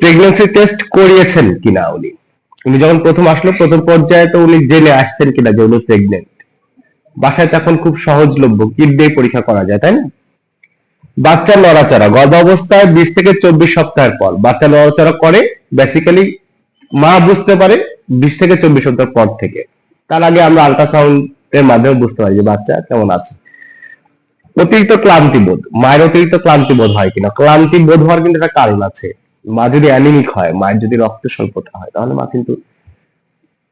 Pregnancy test করিয়েছেন কিনা উনি? উনি যখন প্রথম আসলো প্রথম পর্যায়ে তো উনি জেনে আসছেন কিনা যে উনি প্রেগনেন্ট? বাসায় তখন খুব সহজলভ্য কিট দিয়ে পরীক্ষা করা যায়, তাই না? বাচ্চার নড়াচড়া গর্ভাবস্থায় 20 থেকে 24 সপ্তাহের পর বাচ্চা নড়াচড়া করে, বেসিক্যালি মা বুঝতে পারে 20 থেকে 24 সপ্তাহ পর থেকে। তার আগে আমরা আল্ট্রাসাউন্ড এর মাধ্যমে বুঝতে পারি যে বাচ্চা কেমন আছে। অতিরিক্ত ক্লান্তি বোধ, মায়ের অতিরিক্ত ক্লান্তি বোধ হয় কিনা? ক্লান্তি বোধ হওয়ার কিন্তু একটা কারণ আছে। মা যদি অ্যানিমিক হয়, মায়ের যদি রক্ত স্বল্পতা হয়, তাহলে মা কিন্তু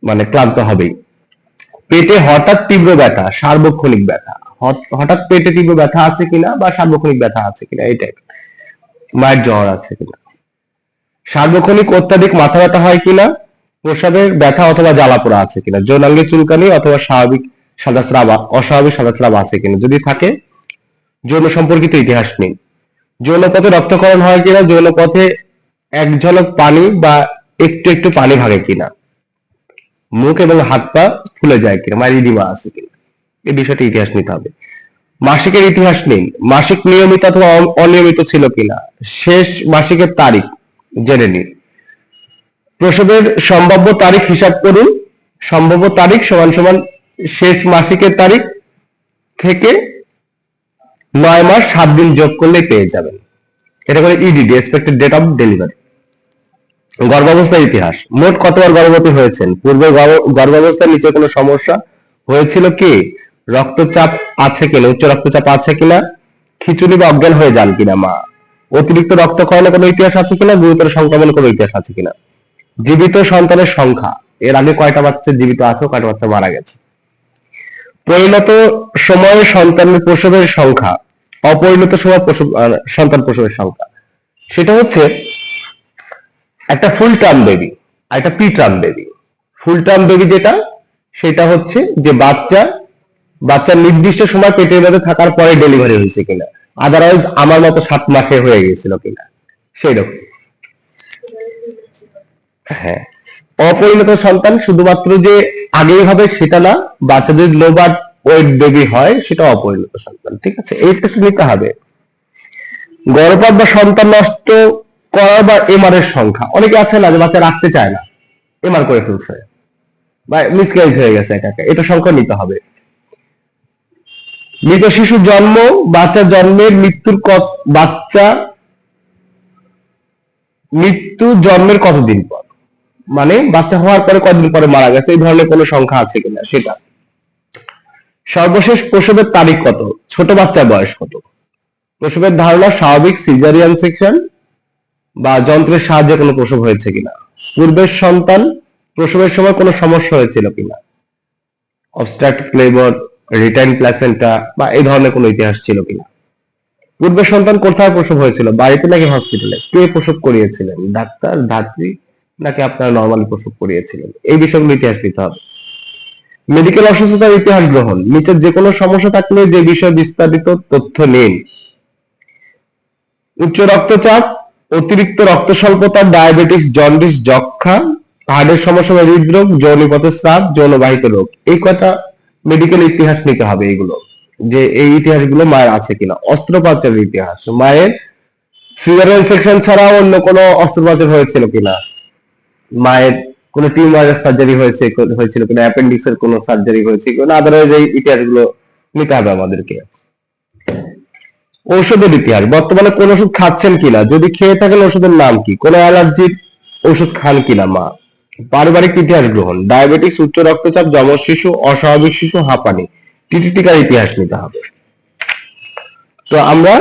মানে ক্লান্ত হবেই। পেটে হঠাৎ তীব্র ব্যথা, সার্বক্ষণিক ব্যথা, হঠাৎ পেটে তীব্র ব্যথা আছে কিনা বা সার্বক্ষণিক ব্যথা আছে কিনা, এইটাই। মায়ের জ্বর আছে কিনা? সার্বক্ষণিক অত্যাধিক মাথা ব্যথা হয় কিনা? প্রসাবের ব্যথা অথবা জ্বালাপোড়া আছে কিনা? যৌনাঙ্গে চুলকানি অথবা স্বাভাবিক সাদাস্রাব, অস্বাভাবিক সাদাস্রাব আছে কিনা? যদি থাকে যৌন সম্পর্কিত ইতিহাস নেই। যৌন পথে রক্তক্ষরণ হয় কিনা? যৌন পথে এক ঝলক পানি বা একটু একটু পানি ভাগে কিনা? মুখ এবং হাত পা ফুলে যায় কিনা? মায়ের ইডিমা আছে কিনা? এই বিষয়টা ইতিহাস নিতে হবে। মাসিকের ইতিহাস নিন। মাসিক নিয়মিত অথবা অনিয়মিত ছিল কিনা? শেষ মাসিকের তারিখ জেনে নিন। প্রসবের সম্ভাব্য তারিখ হিসাব করুন। সম্ভাব্য তারিখ সমান সমান শেষ মাসিকের তারিখ থেকে 9 মাস 7 দিন যোগ করলে পেয়ে যাবেন। এটা করে EDD, expected date of delivery. গর্ভাবস্থার ইতিহাস। মোট কতবার গর্ভবতী হয়েছেন? পূর্বে গর্ভাবস্থার নিচে কোনো সমস্যা হয়েছিল কি? রক্তচাপ আছে কিনা? উচ্চ রক্তচাপ আছে কিনা? খিচুড়ি বা অজ্ঞান হয়ে যান কিনা মা? অতিরিক্ত রক্তক্ষরণের কোনো ইতিহাস আছে কিনা? গুরুতর সংক্রমণের কোনো ইতিহাস আছে কিনা? জীবিত সন্তানের সংখ্যা, এর আগে কয়টা বাচ্চা জীবিত আছে, কয়টা বাচ্চা মারা গেছে? পরিণত সময়ে সন্তানের প্রসবের সংখ্যা, অপরিণত সময় সন্তান প্রসবের সংখ্যা। সেটা হচ্ছে একটা ফুল টার্ম বেবি আর একটা প্রি টার্ম বেবি। ফুল টার্ম বেবি যেটা, সেটা হচ্ছে যে বাচ্চার নির্দিষ্ট সময় পেটের মধ্যে থাকার পরে ডেলিভারি হয়েছে কিনা, আদারওয়াইজ আমার মতো 7 মাসে হয়ে গেছিল কিনা, সেই রকম। হ্যাঁ, অপরিণত সন্তান শুধুমাত্র যে আগেই হবে সেটা না, বাচ্চা যদি লো বার্থ ওয়েট বেবি হয় সেটা অপরিণত সন্তান। ঠিক আছে, এই টেস্ট নিতে হবে। গর্ভপাত বা সন্তান নষ্ট করা বা এমআর এর সংখ্যা। অনেকে আছে না যে বাচ্চা রাখতে চায় না, এমআর করে ফেলছে বা মিসক্যারেজ হয়ে গেছে, এটা সংখ্যা নিতে হবে। মৃত শিশু জন্ম, বাচ্চা জন্মের মৃত্যু জন্মের কতদিন পর, মানে বাচ্চা হওয়ার পরে কতদিন পরে মারা গেছে, এই ধরনের কোনো সংখ্যা আছে কিনা সেটা। সর্বশেষ প্রসবের তারিখ কত? ছোট বাচ্চার বয়স কত? প্রসবের ধারণা স্বাভাবিক সিজারিয়ান সেকশন বা যন্ত্রের সাহায্যে কোনো প্রসব হয়েছে কিনা? পূর্বের সন্তান প্রসবের সময় কোনো সমস্যা হয়েছিল কিনা? অবস্ট্রাক্টিভ লেবার, রিটাইন প্ল্যাসেন্টা বা এই ধরনের কোনো ইতিহাস ছিল কিনা? পূর্বের সন্তান কোথায় প্রসব হয়েছিল, বাড়িতে নাকি হসপিটালে? কে প্রসব করিয়েছিলেন, ডাক্তার, ধাত্রী নাকি আপনারা নর্মালি প্রসব করিয়েছিলেন? এই বিষয়গুলো ইতিহাস দিতে হবে। মেডিকেল অসুস্থতার ইতিহাস গ্রহণ। নিচের যে কোনো সমস্যা থাকলে যে বিষয়ে বিস্তারিত তথ্য নিন। উচ্চ রক্তচাপ, অতিরিক্ত রক্ত স্বল্পতা, ডায়াবেটিস, জন্ডিস, যক্ষা, হার্টের সমস্যা, হৃদরোগ, যৌনপথের স্রাব, যৌনবাহিত রোগ। এই কটা মেডিকেল ইতিহাস নিতে হবে, এইগুলো যে এই ইতিহাসগুলো মায়ের আছে কিনা। অস্ত্রোপচারের ইতিহাস, মায়ের সিজারিয়ান সেকশন ছাড়া অন্য কোনো অস্ত্রোপচার হয়েছিল কিনা, মায়ের কোনো টিউমারের সার্জারি হয়েছিল কিনা, অ্যাপেন্ডিক্সের কোনো সার্জারি হয়েছে কিনা, আদারওয়াইজ এই ইতিহাসগুলো নিতে হবে আমাদেরকে। ঔষধের ইতিহাস, বর্তমানে কোন ওষুধ খাচ্ছেন কিনা, যদি খেয়ে থাকেন ওষুধের নাম কি, কোন অ্যালার্জির ওষুধ খান কিনা মা। পারিবারিক ইতিহাস গ্রহণ, ডায়াবেটিস, উচ্চ রক্তচাপ, যমজ শিশু, অস্বাভাবিক শিশু, হাঁপানি, টিটিটিকার ইতিহাস নিতে হবে। তো আমরা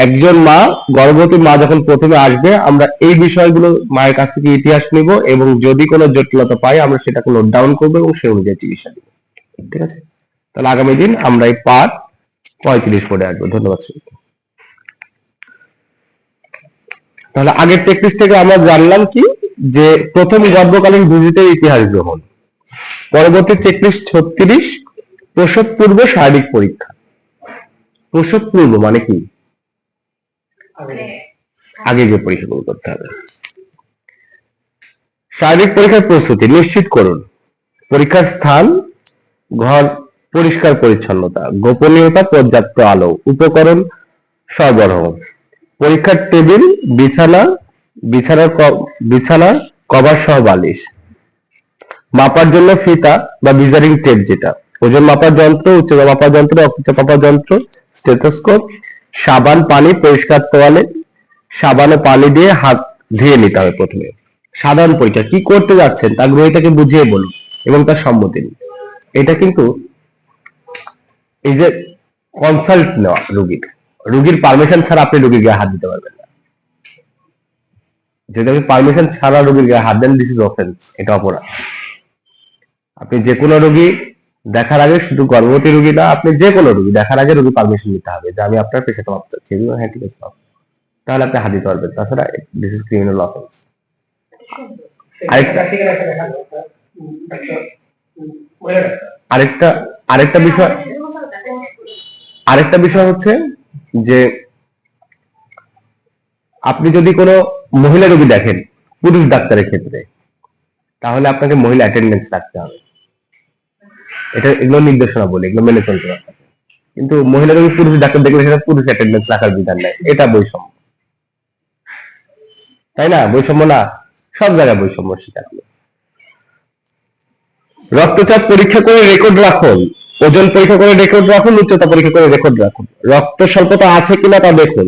একজন মা, গর্ভবতী মা যখন প্রথমে আসবে, আমরা এই বিষয়গুলো মায়ের কাছ থেকে ইতিহাস নিব এবং যদি কোনো জটিলতা পাই আমরা সেটাকে নোট ডাউন করবো এবং সে অনুযায়ী চিকিৎসা দিব। ঠিক আছে, তাহলে আগামী দিন আমরা এই পার্ট 35 পড়ে আসবো। ধন্যবাদ। তাহলে আগের চেকলিস্ট থেকে আমরা জানলাম কি, যে প্রথম গর্ভকালীন ভিজিটের ইতিহাস গ্রহণ। পরবর্তী চেকলিস্ট 36, প্রসব পূর্ব শারীরিক পরীক্ষা। প্রসব পূর্ব মানে কি, আগে যে পরীক্ষাগুলো করতে হবে। শারীরিক পরীক্ষার প্রস্তুতি নিশ্চিত করুন। পরীক্ষার স্থান, ঘর পরিষ্কার পরিচ্ছন্নতা, গোপনীয়তা, পর্যাপ্ত আলো, উপকরণ, সরবরাহ, পরীক্ষার টেবিল, বিছানা, বিছানা কভার সহ বালিশ, মাপার জন্য ফিতা বা মেজারিং টেপ, যেটা ওজন মাপার যন্ত্র, উচ্চতা মাপার যন্ত্র, রক্তচাপ মাপার যন্ত্র, স্টেথোস্কোপ, সাবান, পানি, পরিষ্কার তোয়ালে, সাবান ও পানি দিয়ে হাত ধুয়ে নিতে হবে প্রথমে। সাধারণ পরীক্ষা কি করতে যাচ্ছেন তা গ্রহীতাকে বুঝিয়ে বলুন এবং তার সম্মতি নিন। এটা কিন্তু এই যে কনসাল্ট নেওয়া, রোগীর পারমিশন ছাড়া আপনি রোগীর গায়ে হাত দিতে পারবেন না। যদি আপনি পারমিশন ছাড়া রোগীর গায়ে হাত দেন, দিস ইজ অফেন্স, এটা অপরাধ। আপনি যে কোনো রোগী দেখার আগে, শুধু গর্ভবতী রোগী না, আপনি যে কোনো রোগী দেখার আগে রোগী পারমিশন নিতে হবে যে আমি আপনার পেশেন্ট মাপতে চাচ্ছি। হ্যাঁ ঠিক আছে, তাহলে আপনি হাত দিতে পারবেন, তাছাড়া দিস ইজ ক্রিমিনাল অফেন্স। আরেকটা আরেকটা বিষয় আরেকটা বিষয় হচ্ছে যে আপনি যদি কোনো মহিলা রোগী দেখেন পুরুষ ডাক্তারের ক্ষেত্রে, তাহলে আপনাকে মহিলা অ্যাটেন্ডেন্স রাখতে হবে। এগুলো নির্দেশনা বলে, এগুলো মেনে চলতে হবে। কিন্তু মহিলা রোগী পুরুষ ডাক্তার দেখলে সেটা পুরুষ অ্যাটেন্ডেন্স রাখার বিধান নেই, এটা বৈষম্য, তাই না? বৈষম্য না, সব জায়গায় বৈষম্য শিকার। রক্তচাপ পরীক্ষা করে রেকর্ড রাখুন, ওজন পরীক্ষা করে রেকর্ড রাখুন, উচ্চতা পরীক্ষা করে রেকর্ড রাখুন, রক্ত স্বল্পতা আছে কিনা তা দেখুন।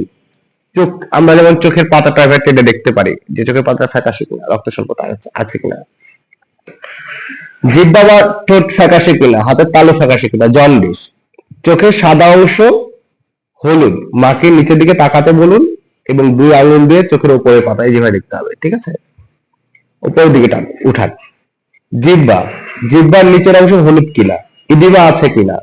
চোখ, আমরা যেমন চোখের পাতা প্রাইভেট টেডে দেখতে পারি যে চোখের পাতা ফ্যাকাশে কিনা, রক্ত স্বল্পতা আছে কিনা। জিহ্বা বা ঠোঁট ফ্যাকাশে কিনা, হাতের তালু ফ্যাকাশে কিনা, জন্ডিস। চোখের সাদা অংশ হলুদ, মাকে নিচের দিকে তাকাতে বলুন এবং 2 আঙুল দিয়ে চোখের উপরের পাতায় যেভাবে দেখতে হবে, ঠিক আছে, উপরের দিকে উঠান। জিহ্বার নিচের অংশ হলুদ কিনা, ইডিমা আছে কিনা,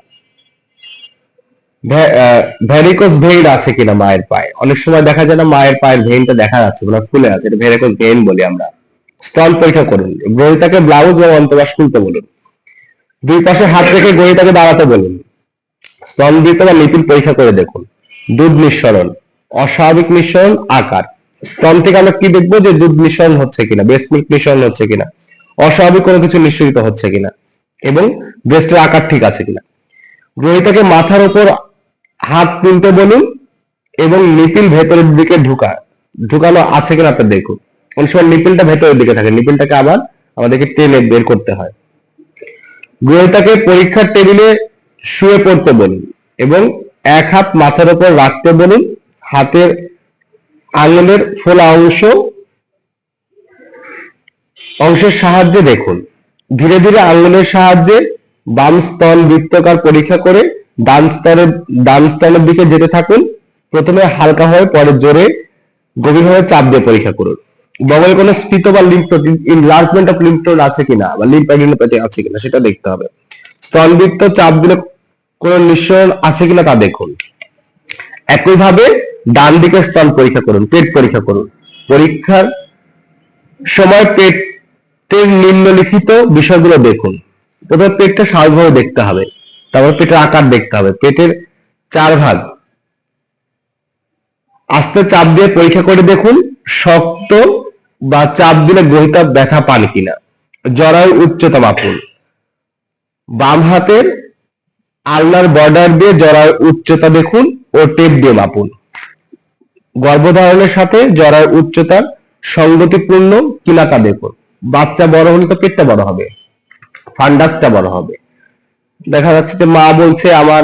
ভ্যারিকোস ভেইন আছে কিনা মায়ের পায়ে। অনেক সময় দেখা যায় না মায়ের পায়ের ভেইনটা দেখা যাচ্ছে, ওটা ফুলে আছে, এটা ভ্যারিকোস ভেইন বলি আমরা। স্তন পরীক্ষা করুন, গ্রহীতাকে ব্লাউজ বা অন্তর্বাস খুলতে বলুন। 2 পাশে হাত রেখে গ্রহীতাকে দাঁড়াতে বলুন। স্তনবৃত্ত বা নিপিল পরীক্ষা করে দেখুন। দুধ নিঃসরণ, অস্বাভাবিক নিঃসরণ, আকার। স্তন থেকে আমরা কি দেখবো যে দুধ নিঃসরণ হচ্ছে কিনা, ব্রেস্ট মিল্ক নিঃসরণ হচ্ছে কিনা, অস্বাভাবিক কোনো কিছু নিঃসরিত হচ্ছে কিনা, এবং ব্রেস্টের আকার ঠিক আছে কিনা। গ্রহীতাকে মাথার উপর হাত তুলতে বলুন এবং নিপিল ভেতরের দিকে ঢুকানো আছে কিনা আপনি দেখুন। অনেক সময় নিপিলটা ভেতরের দিকে থাকে, নিপিলটাকে আবার আমাদেরকে টেনে বের করতে হয়। গ্রহীতাকে পরীক্ষার টেবিলে শুয়ে পড়তে বলুন এবং 1 হাত মাথার উপর রাখতে বলুন। হাতের আঙুলের ফোলা অংশের সাহায্যে দেখুন। ধীরে ধীরে আঙুলের সাহায্যে বাম স্তন বৃত্তাকার পরীক্ষা করে ডান স্তনের দিকে যেতে থাকুন। প্রথমে হালকা হয়ে পরে জোরে গভীরভাবে চাপ দিয়ে পরীক্ষা করুন। বগলে কোনো স্ফীত বা lymph enlargement of lymph node আছে কিনা বা লিম্ফ অ্যাডিনোপ্যাথি আছে কিনা সেটা দেখতে হবে। স্তনবৃত্ত চাপ দিলে কোনো নিঃসরণ আছে কিনা তা দেখুন। একইভাবে ডান দিকের স্তন পরীক্ষা করুন, পেট পরীক্ষা করুন। পরীক্ষার সময় পেটের নিম্নলিখিত বিষয়গুলো দেখুন। প্রথমে পেটটা স্বাভাবিকভাবে দেখতে হবে, তারপর পেটের আকার দেখতে হবে। পেটের 4 ভাগ আস্তে চাপ দিয়ে পরীক্ষা করে দেখুন। শক্ত বা চাপ দিলে গ্রহীতা ব্যথা পান কিনা। জরায়ুর উচ্চতা মাপুন। বাম হাতের আলনার বর্ডার দিয়ে জরায়ুর উচ্চতা দেখুন ও টেপ দিয়ে মাপুন। গর্ভধারণের সাথে জরায়ুর উচ্চতার সঙ্গতিপূর্ণ কিনা তা দেখুন। বাচ্চা বড় হলে তো পেটটা বড় হবে, ফান্ডাসটা বড় হবে। দেখা যাচ্ছে যে মা বলছে আমার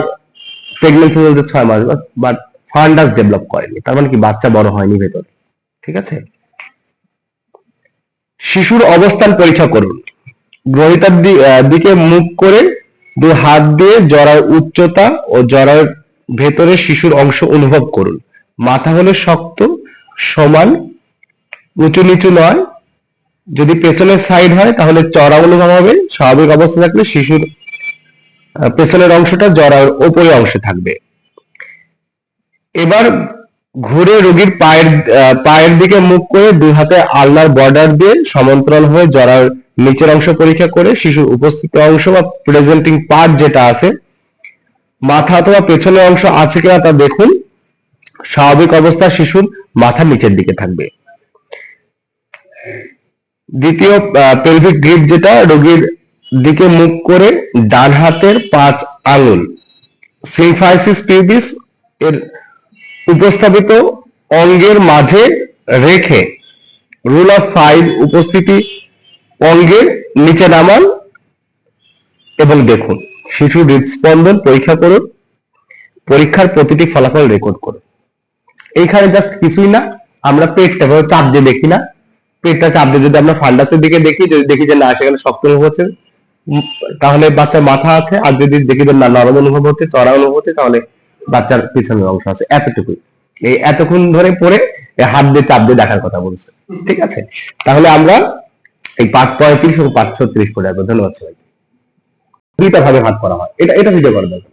প্রেগন্যান্সি চলতে 6 মাস, বাট ফান্ডাস ডেভেলপ করেনি, তার মানে কি বাচ্চা বড় হয়নি ভেতরে, ঠিক আছে। শিশুর অবস্থান পরীক্ষা করুন। গ্রহীতার দিকে মুখ করে 2 হাত দিয়ে জরায়ুর উচ্চতা ও জরায়ুর ভেতরে শিশুর অংশ অনুভব করুন। মাথা হলে শক্ত, সমান, উঁচু নিচু নয়। যদি পেছনের সাইড হয় তাহলে চড়া অনুভব হবে। স্বাভাবিক অবস্থা থাকলে শিশুর পেছনের অংশটা জরায়ুর উপরের অংশে থাকবে। এবার ঘুরে রোগীর পায়ের দিকে মুখ করে 2 হাতে আলনার বর্ডার দিয়ে সমান্তরাল হয়ে জরায়ুর নিচের অংশ পরীক্ষা করে শিশুর উপস্থিত অংশ বা প্রেজেন্টিং পার্ট যেটা আছে, মাথা অথবা পেছনের অংশ আছে কিনা তা দেখুন। স্বাভাবিক অবস্থা শিশুর মাথা নিচের দিকে থাকবে। দ্বিতীয় পেলভিক গ্রিপ, যেটা রোগীর দিকে মুখ করে ডান হাতের 5 আঙুল সিম্ফাইসিস পিউবিস এর উপস্থাপিত অঙ্গের মাঝে রেখে রুল অফ 5 উপস্থিতি অঙ্গের নিচে নামান এবং দেখুন। শিশুর হৃদস্পন্দন পরীক্ষা করুন, পরীক্ষার প্রতিটি ফলাফল রেকর্ড করুন। এইখানে জাস্ট কিছুই না, আমরা পেটটা চাপ দিয়ে দেখি না, পেটটা চাপ দিয়ে যদি আমরা ফান্ডাসের দিকে দেখি, যদি দেখি যে না সেখানে শক্ত অনুভব হচ্ছে তাহলে বাচ্চার মাথা আছে, আর যদি দেখি যে না নরম অনুভব হচ্ছে, চড়া অনুভব হচ্ছে, তাহলে বাচ্চার পিছনের অংশ আছে। এতটুকুই, এই এতক্ষণ ধরে পড়ে হাত দিয়ে চাপ দিয়ে দেখার কথা বলছে। ঠিক আছে, তাহলে আমরা এই পার্ট 35 এবং পার্ট 36 পড়ে আসবো। ধন্যবাদ সবাই। দুইটা ভাগে ভাগ করা হয়, এটা ভিডিও করে দেবো।